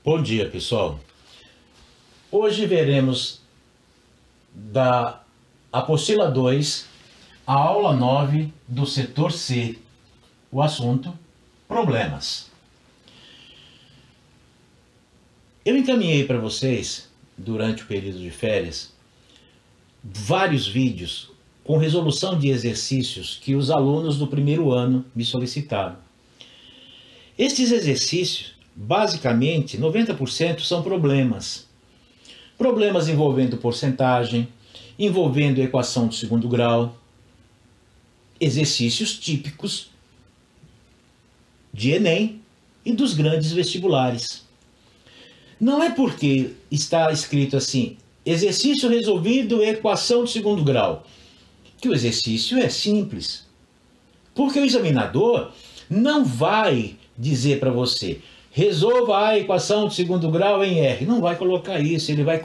Bom dia, pessoal. Hoje veremos da apostila 2, a aula 9 do setor C, o assunto problemas. Eu encaminhei para vocês, durante o período de férias, vários vídeos com resolução de exercícios que os alunos do primeiro ano me solicitaram. Estes exercícios, basicamente, 90% são problemas. Problemas envolvendo porcentagem, envolvendo equação de segundo grau, exercícios típicos de Enem e dos grandes vestibulares. Não é porque está escrito assim, exercício resolvido, equação de segundo grau, que o exercício é simples. Porque o examinador não vai dizer para você, resolva a equação de segundo grau em R. Não vai colocar isso, ele vai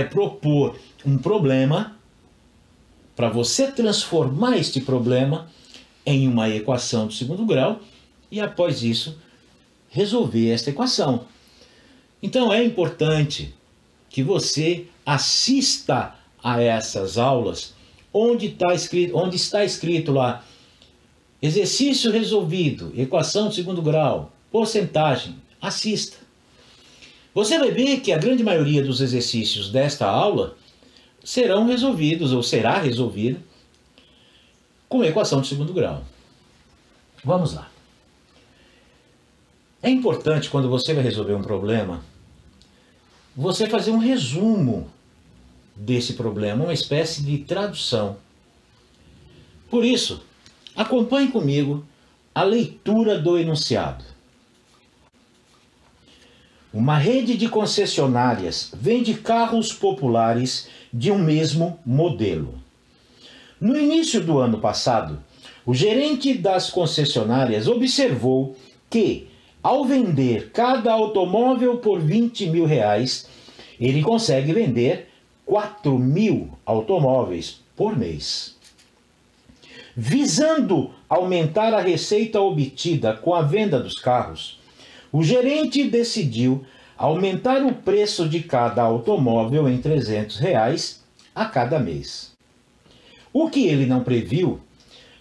propor um problema para você transformar este problema em uma equação de segundo grau e após isso resolver esta equação. Então é importante que você assista a essas aulas onde está escrito lá exercício resolvido, equação de segundo grau, porcentagem. Assista. Você vai ver que a grande maioria dos exercícios desta aula serão resolvidos ou será resolvido com equação de segundo grau. Vamos lá. É importante, quando você vai resolver um problema, você fazer um resumo desse problema, uma espécie de tradução. Por isso, acompanhe comigo a leitura do enunciado. Uma rede de concessionárias vende carros populares de um mesmo modelo. No início do ano passado, o gerente das concessionárias observou que, ao vender cada automóvel por R$20.000, ele consegue vender 4.000 automóveis por mês. Visando aumentar a receita obtida com a venda dos carros, o gerente decidiu aumentar o preço de cada automóvel em R$300 a cada mês. O que ele não previu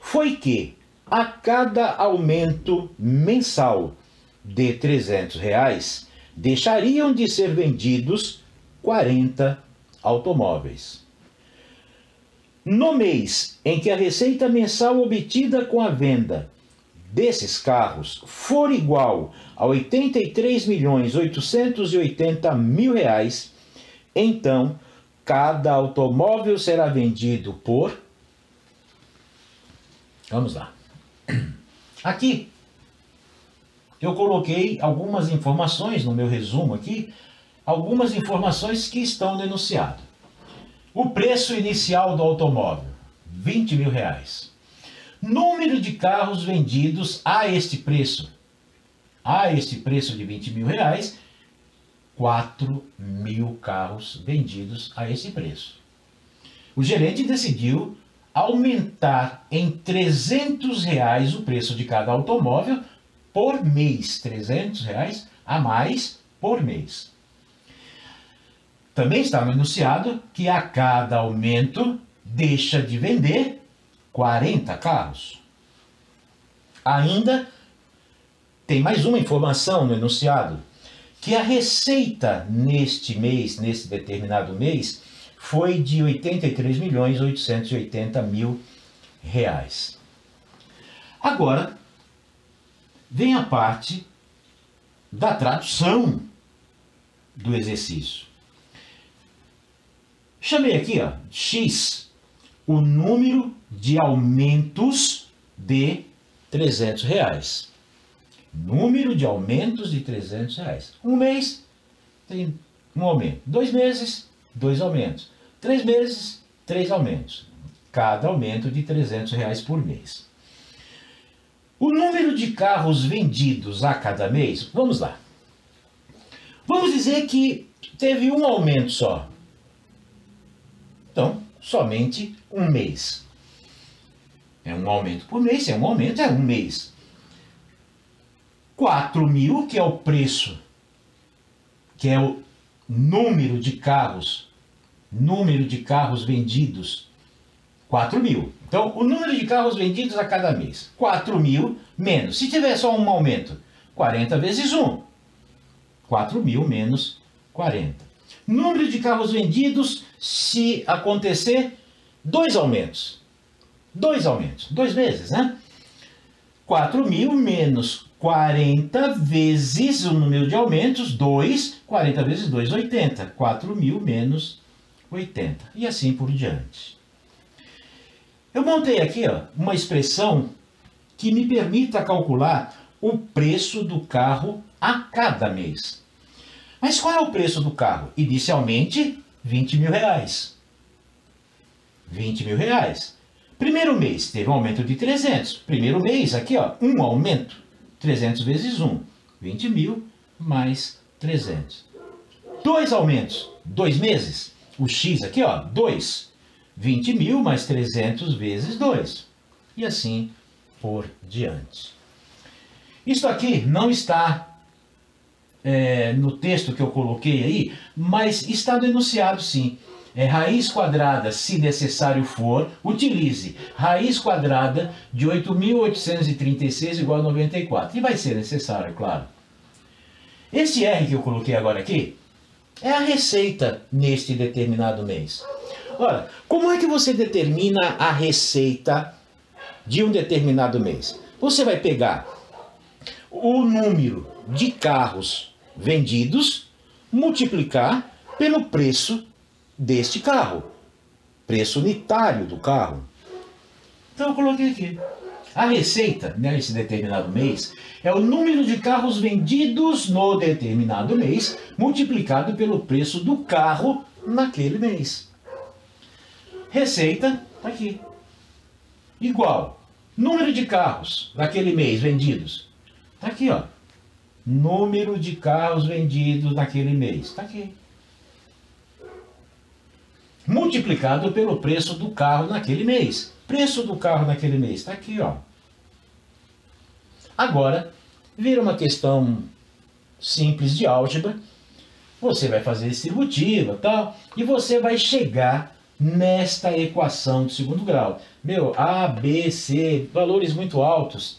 foi que, a cada aumento mensal de R$300, deixariam de ser vendidos 40 automóveis. No mês em que a receita mensal obtida com a venda desses carros for igual a R$83.880.000, então cada automóvel será vendido por... Vamos lá. Aqui eu coloquei algumas informações no meu resumo aqui, algumas informações que estão no enunciado. O preço inicial do automóvel, R$20.000. Número de carros vendidos a este preço. A este preço de R$20.000, 4.000 carros vendidos a esse preço. O gerente decidiu aumentar em R$300 o preço de cada automóvel por mês. R$300 a mais por mês. Também está no enunciado que a cada aumento deixa de vender 40 carros. Ainda tem mais uma informação no enunciado, que a receita neste mês, nesse determinado mês, foi de R$83.880.000. Agora, vem a parte da tradução do exercício. Chamei aqui, X, o número de aumentos de R$300. Número de aumentos de R$300. Um mês tem um aumento. 2 meses, 2 aumentos. 3 meses, 3 aumentos. Cada aumento de R$300 por mês. O número de carros vendidos a cada mês, vamos lá. Vamos dizer que teve um aumento só. Então, somente um mês. É um aumento por mês, é um aumento, é um mês. 4.000, que é o preço que é o número de carros vendidos, 4.000. Então, o número de carros vendidos a cada mês, 4.000 menos. Se tiver só um aumento, 40 vezes 1. 4.000 menos 40. Número de carros vendidos se acontecer 2 aumentos. 2 vezes, né? 4.000 menos 40 vezes o número de aumentos, 2. 40 vezes 2, 80. 4.000 menos 80. E assim por diante. Eu montei aqui uma expressão que me permita calcular o preço do carro a cada mês. Mas qual é o preço do carro? Inicialmente, 20 mil reais. 20 mil reais. Primeiro mês teve um aumento de 300. Primeiro mês, aqui, um aumento. 300 vezes 1. 20 mil mais 300. 2 aumentos. 2 meses. O X aqui, 2. 20 mil mais 300 vezes 2. E assim por diante. Isso aqui não está no texto que eu coloquei aí, mas está no enunciado sim. Raiz quadrada, se necessário for, utilize raiz quadrada de 8.836 igual a 94. E vai ser necessário, claro. Esse R que eu coloquei agora aqui é a receita neste determinado mês. Ora, como é que você determina a receita de um determinado mês? Você vai pegar o número de carros vendidos, multiplicar pelo preço deste carro, preço unitário do carro. Então eu coloquei aqui. A receita nesse determinado mês é o número de carros vendidos no determinado mês, multiplicado pelo preço do carro naquele mês. Receita está aqui. Igual. Número de carros naquele mês vendidos. Está aqui, Número de carros vendidos naquele mês. Está aqui. Multiplicado pelo preço do carro naquele mês. Preço do carro naquele mês. Está aqui, Agora, vira uma questão simples de álgebra. Você vai fazer distributiva e tal. E você vai chegar nesta equação de segundo grau. A, B, C, valores muito altos.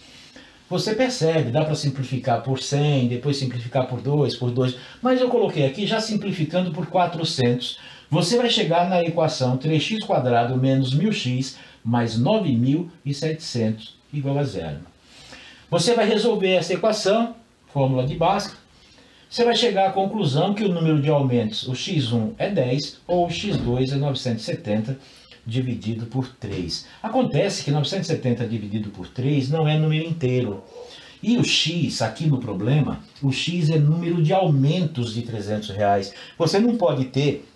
Você percebe, dá para simplificar por 100, depois simplificar por 2, mas eu coloquei aqui já simplificando por 400. Você vai chegar na equação 3x² menos 1000x mais 9.700 igual a 0. Você vai resolver essa equação, fórmula de Bhaskara. Você vai chegar à conclusão que o número de aumentos, o x1 é 10 ou o x2 é 970 dividido por 3. Acontece que 970 dividido por 3 não é número inteiro. E o x, aqui no problema, o x é número de aumentos de R$300. Você não pode ter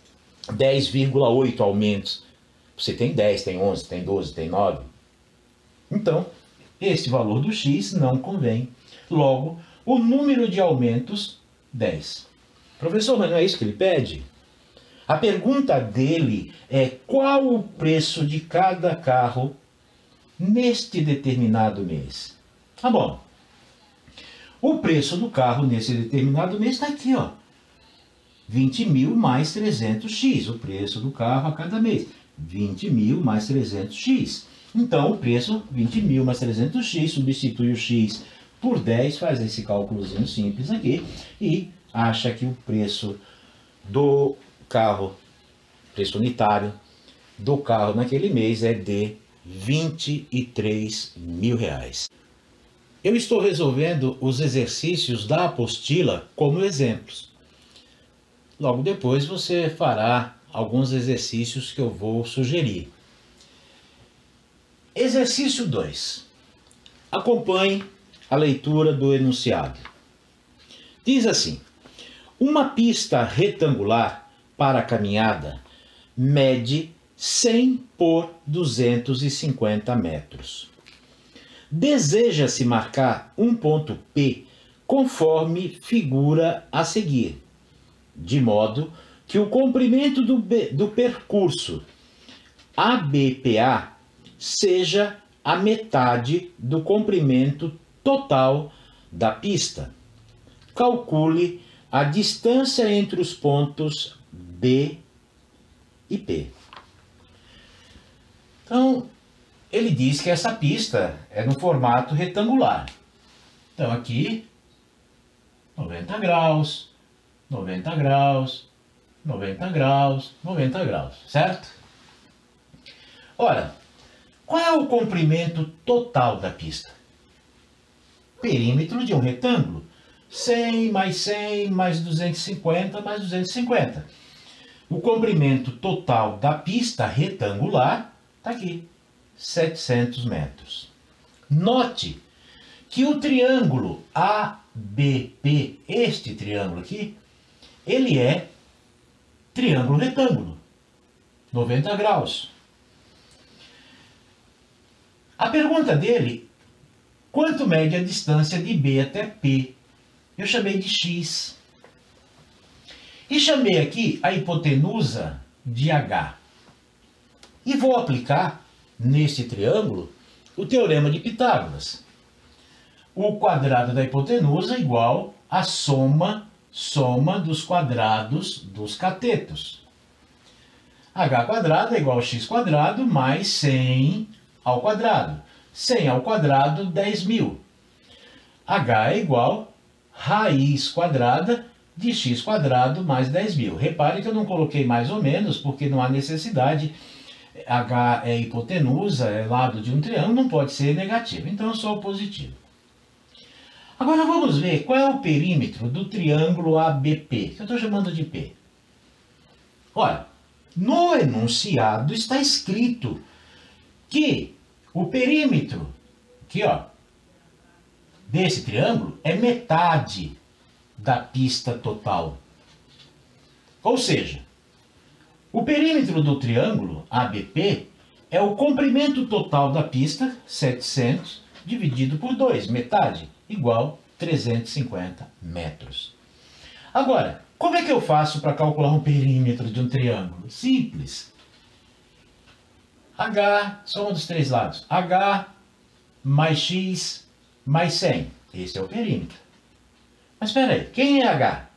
10,8 aumentos. Você tem 10, tem 11, tem 12, tem 9. Então, esse valor do x não convém. Logo, o número de aumentos, 10. Professor, mas não é isso que ele pede? A pergunta dele é qual o preço de cada carro neste determinado mês. Tá bom. O preço do carro nesse determinado mês está aqui, 20 mil mais 300x, o preço do carro a cada mês. 20 mil mais 300x. Então, o preço, 20 mil mais 300x, substitui o x por 10, faz esse cálculozinho simples aqui e acha que o preço do carro, preço unitário do carro naquele mês é de R$23 mil. Eu estou resolvendo os exercícios da apostila como exemplos. Logo depois você fará alguns exercícios que eu vou sugerir. Exercício 2. Acompanhe a leitura do enunciado. Diz assim: uma pista retangular para a caminhada mede 100 por 250 metros. Deseja-se marcar um ponto P conforme figura a seguir, de modo que o comprimento do percurso ABPA seja a metade do comprimento total da pista. Calcule a distância entre os pontos B e P. Então, ele diz que essa pista é no formato retangular. Então, aqui, 90 graus, 90 graus, 90 graus, 90 graus, certo? Ora, qual é o comprimento total da pista? Perímetro de um retângulo. 100 mais 100 mais 250 mais 250. O comprimento total da pista retangular está aqui, 700 metros. Note que o triângulo ABP, este triângulo aqui, ele é triângulo retângulo, 90 graus. A pergunta dele, quanto mede a distância de B até P? Eu chamei de X. E chamei aqui a hipotenusa de H. E vou aplicar, neste triângulo, o teorema de Pitágoras. O quadrado da hipotenusa é igual à soma dos quadrados dos catetos. H quadrado é igual a x quadrado mais 100 ao quadrado. 100 ao quadrado, 10.000. H é igual raiz quadrada de x quadrado mais 10.000. Repare que eu não coloquei mais ou menos, porque não há necessidade. H é hipotenusa, é lado de um triângulo, não pode ser negativo. Então, só o positivo. Agora vamos ver qual é o perímetro do triângulo ABP, que eu estou chamando de P. Olha, no enunciado está escrito que o perímetro, aqui ó, desse triângulo é metade da pista total. Ou seja, o perímetro do triângulo ABP é o comprimento total da pista, 700, dividido por 2, metade, igual 350 metros. Agora, como é que eu faço para calcular um perímetro de um triângulo? Simples. H, soma dos três lados. H mais X mais 100. Esse é o perímetro. Mas espera aí, quem é H?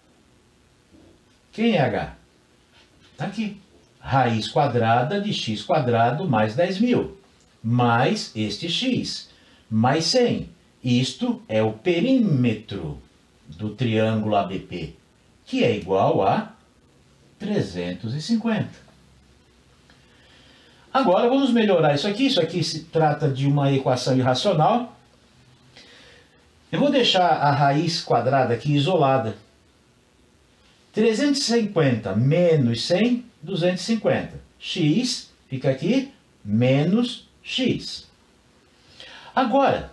Quem é H? Está aqui. Raiz quadrada de x quadrado mais 10.000. Mais este x. Mais 100. Isto é o perímetro do triângulo ABP, que é igual a 350. Agora vamos melhorar isso aqui. Isso aqui se trata de uma equação irracional. Eu vou deixar a raiz quadrada aqui isolada. 350 menos 100, 250. X fica aqui, menos x. Agora,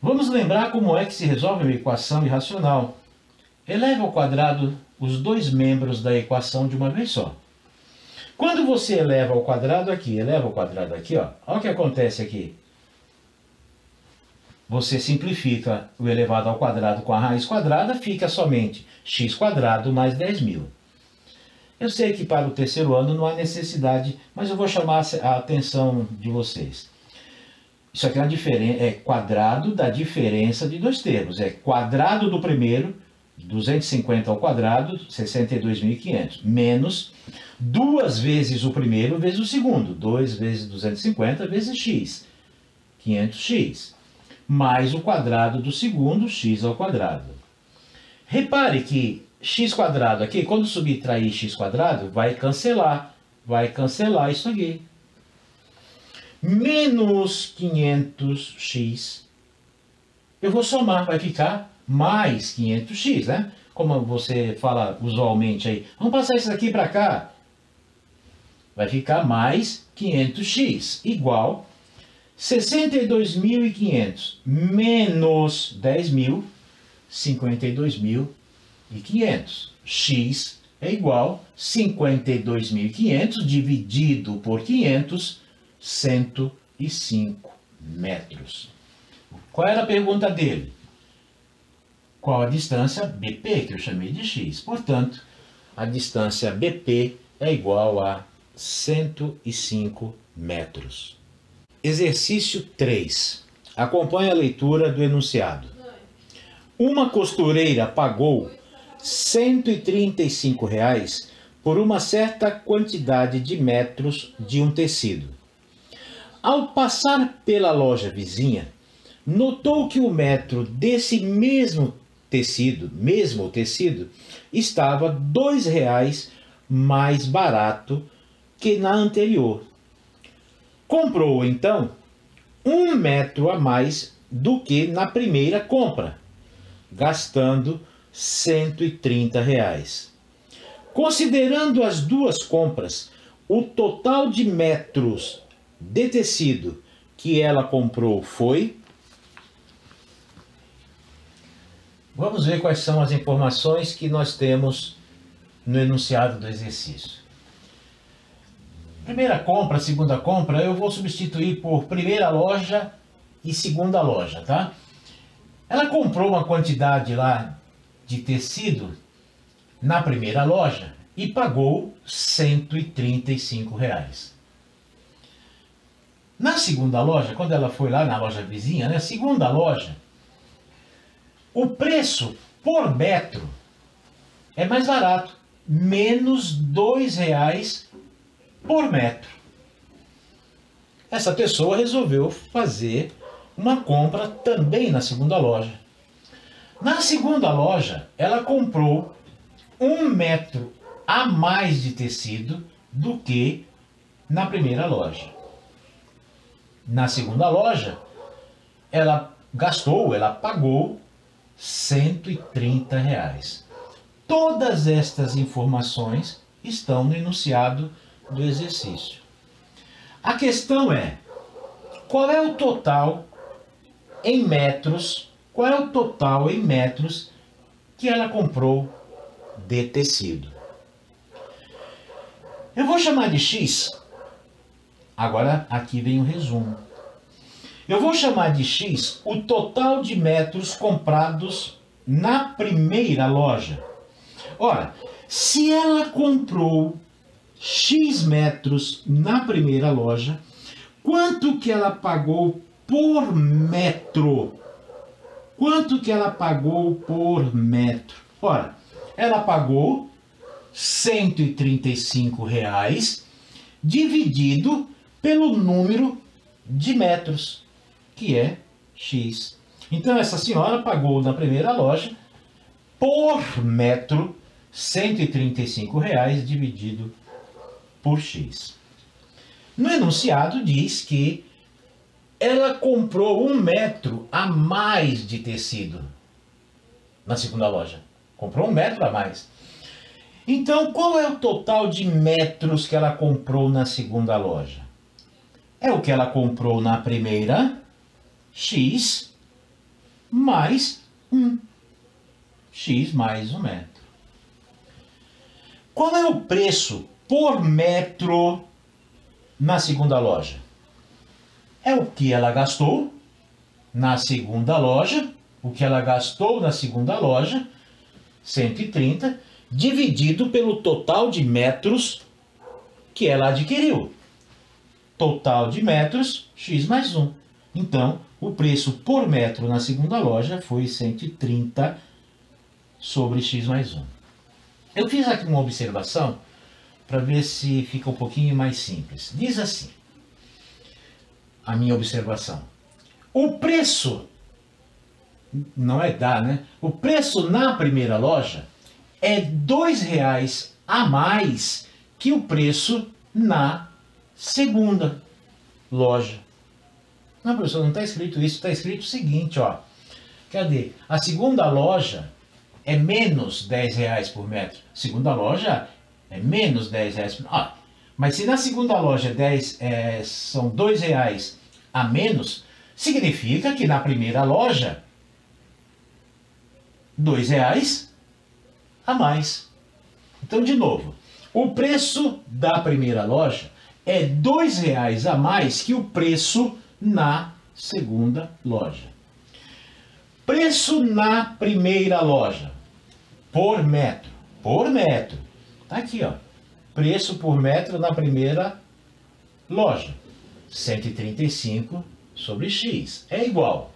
vamos lembrar como é que se resolve uma equação irracional. Eleva ao quadrado os dois membros da equação de uma vez só. Quando você eleva ao quadrado aqui, eleva ao quadrado aqui, ó, olha o que acontece aqui. Você simplifica o elevado ao quadrado com a raiz quadrada, fica somente x quadrado mais 10.000. Eu sei que para o terceiro ano não há necessidade, mas eu vou chamar a atenção de vocês. Isso aqui é quadrado da diferença de dois termos. É quadrado do primeiro, 250 ao quadrado, 62.500, menos 2 vezes o primeiro vezes o segundo, 2 vezes 250 vezes x, 500x. Mais o quadrado do segundo, x ao quadrado. Repare que x quadrado aqui, quando subtrair x quadrado, vai cancelar isso aqui. Menos 500x, eu vou somar, vai ficar mais 500x, né? Como você fala usualmente aí, vamos passar isso aqui para cá. Vai ficar mais 500x, igual 62.500 menos 10.000, 52.500. X é igual a 52.500 dividido por 500, 105 metros. Qual era a pergunta dele? Qual a distância BP, que eu chamei de x? Portanto, a distância BP é igual a 105 metros. Exercício 3. Acompanhe a leitura do enunciado. Uma costureira pagou R$ 135 por uma certa quantidade de metros de um tecido. Ao passar pela loja vizinha, notou que o metro desse mesmo tecido, estava R$ 2 mais barato que na anterior. Comprou então 1 metro a mais do que na primeira compra, gastando R$ 130. Considerando as duas compras, o total de metros de tecido que ela comprou foi... Vamos ver quais são as informações que nós temos no enunciado do exercício. Primeira compra, segunda compra, eu vou substituir por primeira loja e segunda loja, tá? Ela comprou uma quantidade lá de tecido na primeira loja e pagou R$ 135. Na segunda loja, quando ela foi lá na loja vizinha, né, segunda loja, o preço por metro é mais barato, menos R$ 2 por metro. Essa pessoa resolveu fazer uma compra também na segunda loja. Na segunda loja, ela comprou 1 metro a mais de tecido do que na primeira loja. Na segunda loja, ela pagou R$ 130. Todas estas informações estão no enunciado do exercício. A questão é, qual é o total em metros, que ela comprou de tecido? Eu vou chamar de X. Agora aqui vem o resumo. Eu vou chamar de X o total de metros comprados na primeira loja. Ora, se ela comprou X metros na primeira loja, quanto que ela pagou por metro? Ora, ela pagou R$ 135 dividido pelo número de metros, que é X. Então essa senhora pagou na primeira loja por metro R$ 135 dividido por X. No enunciado diz que ela comprou 1 metro a mais de tecido na segunda loja. Comprou 1 metro a mais. Então, qual é o total de metros que ela comprou na segunda loja? É o que ela comprou na primeira, X, mais 1. X mais 1 metro. Qual é o preço por metro na segunda loja? É o que ela gastou na segunda loja, 130, dividido pelo total de metros que ela adquiriu. Total de metros, X mais 1. Então, o preço por metro na segunda loja foi 130 sobre X mais 1. Eu fiz aqui uma observação para ver se fica um pouquinho mais simples. Diz assim, a minha observação. O preço, não é dar, né? O preço na primeira loja é R$ 2 a mais que o preço na segunda loja. Não, professor, não está escrito isso. Está escrito o seguinte, ó. Cadê? A segunda loja é menos R$ 10 por metro. Segunda loja é menos R$ 10 por metro. Mas se na segunda loja são R$ 2 a menos, significa que na primeira loja, R$ 2 a mais. Então, de novo, o preço da primeira loja é R$ 2 a mais que o preço na segunda loja. Preço na primeira loja, por metro. Tá aqui, ó. Preço por metro na primeira loja. 135 sobre X. É igual.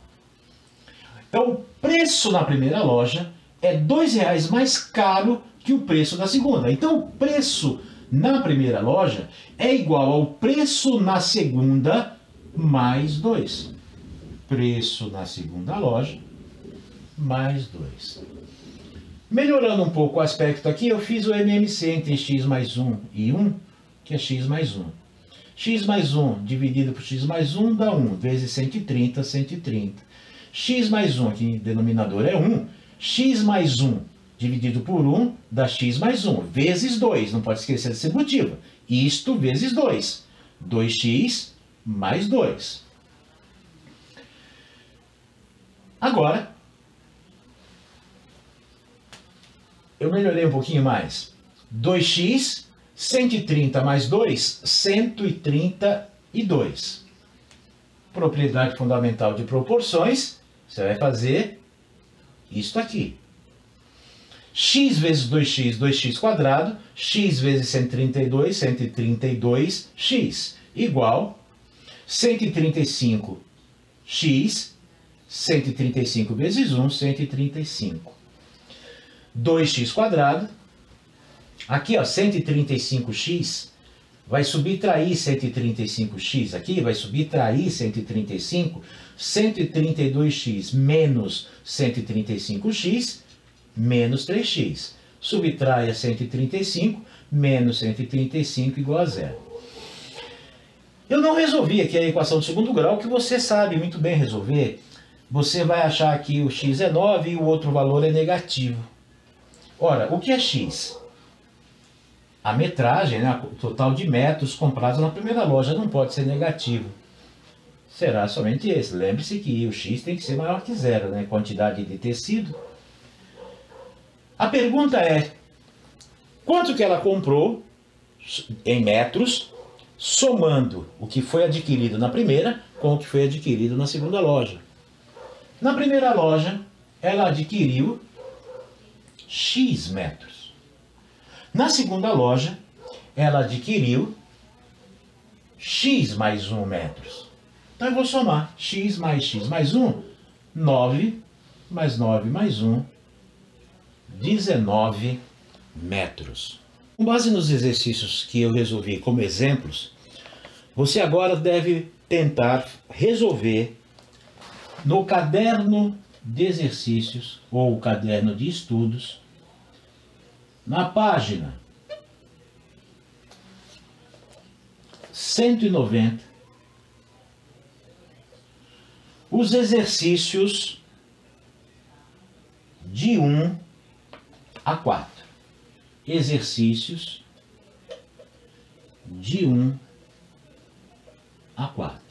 Então, o preço na primeira loja é R$ mais caro que o preço da segunda. Então o preço na primeira loja é igual ao preço na segunda mais 2. Preço na segunda loja mais 2. Melhorando um pouco o aspecto aqui, eu fiz o MMC entre x mais 1 e 1, que é x mais 1. X mais 1 dividido por x mais 1 dá 1, vezes 130, 130. X mais 1, aqui o denominador é 1. X mais 1 dividido por 1 dá x mais 1, vezes 2. Não pode esquecer dessa motivo. Isto vezes 2. 2x mais 2. Agora, eu melhorei um pouquinho mais. 2x, 130 mais 2, 132. Propriedade fundamental de proporções, você vai fazer isto aqui. X vezes 2x, 2x quadrado, x vezes 132, 132x, igual 135x, 135 vezes 1, 135. 2x quadrado, aqui ó, 135x, vai subtrair 135x aqui, vai subtrair 135, 132x menos 135x, menos 3x. Subtrai a 135, menos 135 igual a 0. Eu não resolvi aqui a equação do segundo grau, que você sabe muito bem resolver. Você vai achar que o x é 9 e o outro valor é negativo. Ora, o que é x? A metragem, né, o total de metros comprados na primeira loja não pode ser negativo. Será somente esse. Lembre-se que o x tem que ser maior que 0, né? Quantidade de tecido. A pergunta é, quanto que ela comprou em metros, somando o que foi adquirido na primeira com o que foi adquirido na segunda loja? Na primeira loja, ela adquiriu x metros. Na segunda loja, ela adquiriu x mais 1 metros. Então eu vou somar x mais 1, 9 mais 9 mais 1, 19 metros. Com base nos exercícios que eu resolvi como exemplos, você agora deve tentar resolver no caderno de exercícios ou caderno de estudos, na página 190, os exercícios de 1 a 4. Exercícios de 1 a 4.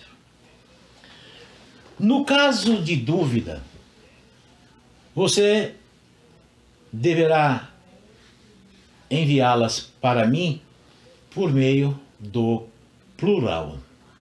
No caso de dúvida, você deverá enviá-las para mim por meio do plural.